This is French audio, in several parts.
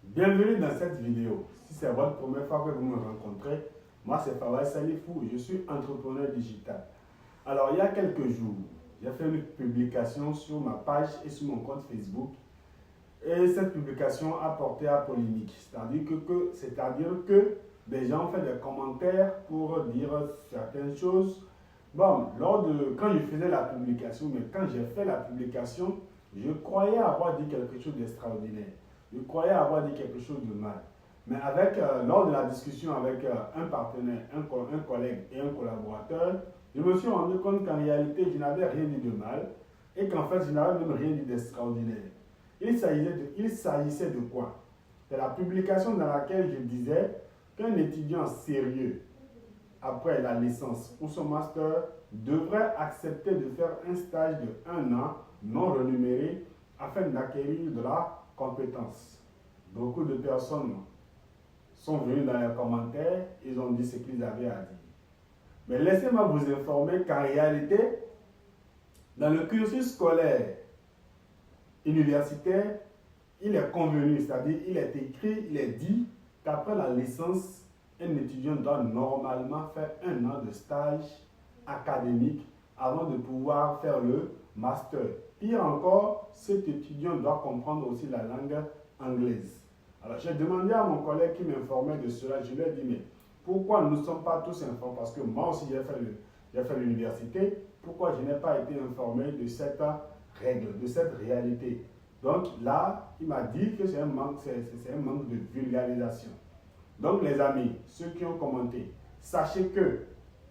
Bienvenue dans cette vidéo. Si c'est votre première fois que vous me rencontrez, moi c'est Fawaz Salifou, je suis entrepreneur digital. Alors il y a quelques jours, j'ai fait une publication sur ma page et sur mon compte Facebook et cette publication a porté à polémique. C'est-à-dire que des gens ont fait des commentaires pour dire certaines choses. Bon, quand je faisais la publication, mais quand j'ai fait la publication, je croyais avoir dit quelque chose d'extraordinaire. Je croyais avoir dit quelque chose de mal. Mais lors de la discussion avec un partenaire, un collègue et un collaborateur, je me suis rendu compte qu'en réalité, je n'avais rien dit de mal et qu'en fait, je n'avais même rien dit d'extraordinaire. Il s'agissait de quoi? C'est la publication dans laquelle je disais qu'un étudiant sérieux, après la licence ou son master, devrait accepter de faire un stage de 1 an non rémunéré afin d'acquérir de la compétence. Beaucoup de personnes sont venues dans les commentaires, ils ont dit ce qu'ils avaient à dire. Mais laissez-moi vous informer qu'en réalité, dans le cursus scolaire universitaire, il est convenu, c'est-à-dire il est écrit, il est dit qu'après la licence, un étudiant doit normalement faire 1 an de stage académique avant de pouvoir faire le master. Pire encore, cet étudiant doit comprendre aussi la langue anglaise. Alors j'ai demandé à mon collègue qui m'informait de cela, je lui ai dit, mais pourquoi nous ne sommes pas tous informés? Parce que moi aussi j'ai fait l'université, pourquoi je n'ai pas été informé de cette règle, de cette réalité? Donc là, il m'a dit que c'est un manque de vulgarisation. Donc les amis, ceux qui ont commenté, sachez que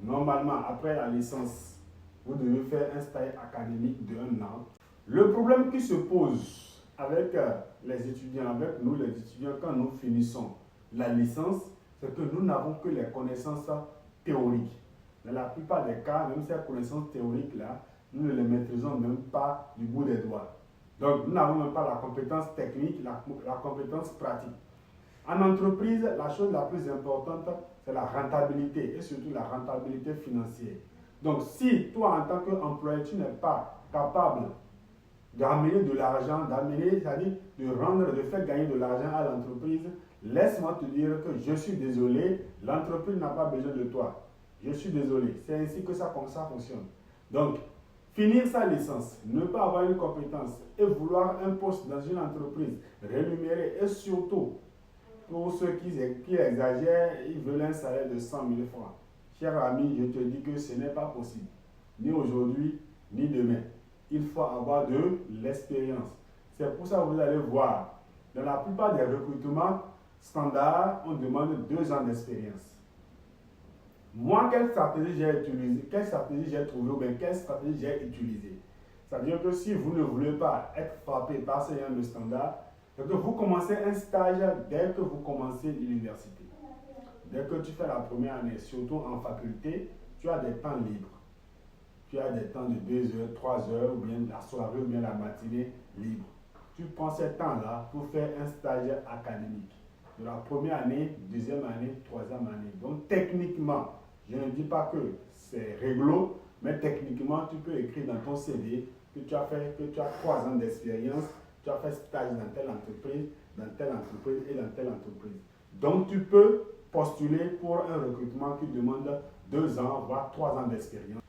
normalement après la licence, vous devez faire un stage académique de 1 an. Le problème qui se pose avec les étudiants, avec nous les étudiants, quand nous finissons la licence, c'est que nous n'avons que les connaissances théoriques. Dans la plupart des cas, même ces connaissances théoriques-là, nous ne les maîtrisons même pas du bout des doigts. Donc nous n'avons même pas la compétence technique, la compétence pratique. En entreprise, la chose la plus importante, c'est la rentabilité et surtout la rentabilité financière. Donc, si toi, en tant qu'employé, tu n'es pas capable d'amener de l'argent, c'est-à-dire de faire gagner de l'argent à l'entreprise, laisse-moi te dire que je suis désolé, l'entreprise n'a pas besoin de toi. Je suis désolé, c'est ainsi que ça fonctionne. Donc, finir sa licence, ne pas avoir une compétence et vouloir un poste dans une entreprise rémunéré et surtout, pour ceux qui exagèrent, ils veulent un salaire de 100 000 francs. Cher ami, je te dis que ce n'est pas possible. Ni aujourd'hui, ni demain. Il faut avoir de l'expérience. C'est pour ça que vous allez voir, dans la plupart des recrutements standards, on demande 2 ans d'expérience. Moi, quelle stratégie j'ai utilisée, quelle stratégie j'ai trouvée ou bien quelle stratégie j'ai utilisée? C'est-à-dire que si vous ne voulez pas être frappé par ces ans de standard, c'est que vous commencez un stage dès que vous commencez l'université. Dès que tu fais la première année, surtout en faculté, tu as des temps libres. Tu as des temps de 2 heures, 3 heures, ou bien la soirée, ou bien la matinée libre. Tu prends ce temps-là pour faire un stage académique. De la première année, deuxième année, troisième année. Donc techniquement, je ne dis pas que c'est réglo, mais techniquement, tu peux écrire dans ton CV que tu as 3 ans d'expérience, tu as fait stage dans telle entreprise et dans telle entreprise. Donc tu peux postuler pour un recrutement qui demande 2 ans, voire 3 ans d'expérience.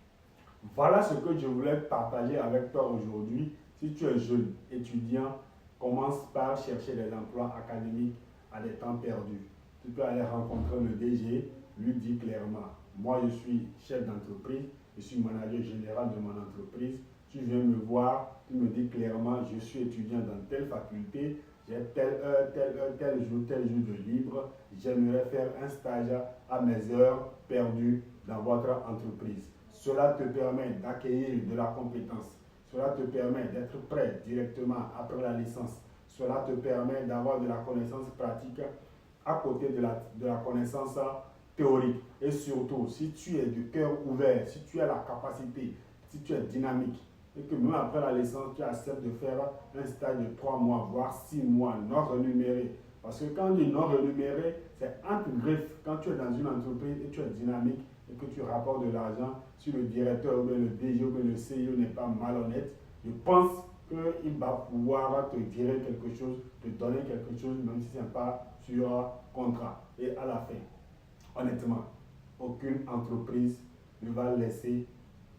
Voilà ce que je voulais partager avec toi aujourd'hui. Si tu es jeune, étudiant, commence par chercher des emplois académiques à des temps perdus. Tu peux aller rencontrer le DG, lui dire clairement, moi je suis chef d'entreprise, je suis manager général de mon entreprise, tu viens me voir, tu me dis clairement, je suis étudiant dans telle faculté, j'ai telle heure, tel jour de libre, j'aimerais faire un stage à mes heures perdues dans votre entreprise. Cela te permet d'acquérir de la compétence. Cela te permet d'être prêt directement après la licence. Cela te permet d'avoir de la connaissance pratique à côté de la connaissance théorique. Et surtout, si tu es du cœur ouvert, si tu as la capacité, si tu es dynamique, et que même après la licence, tu acceptes de faire un stage de 3 mois, voire 6 mois, non rémunéré. Parce que quand on dit non rémunéré, c'est entre griffes. Quand tu es dans une entreprise et tu es dynamique, et que tu rapportes de l'argent, si le directeur ou bien le DG ou bien le CEO n'est pas malhonnête, je pense qu'il va pouvoir te dire quelque chose, te donner quelque chose, même si ce n'est pas sur contrat. Et à la fin, honnêtement, aucune entreprise ne va laisser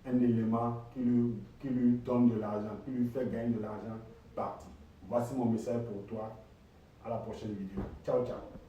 un élément qui lui donne de l'argent, qui lui fait gagner de l'argent partir. Voici mon message pour toi. À la prochaine vidéo. Ciao, ciao.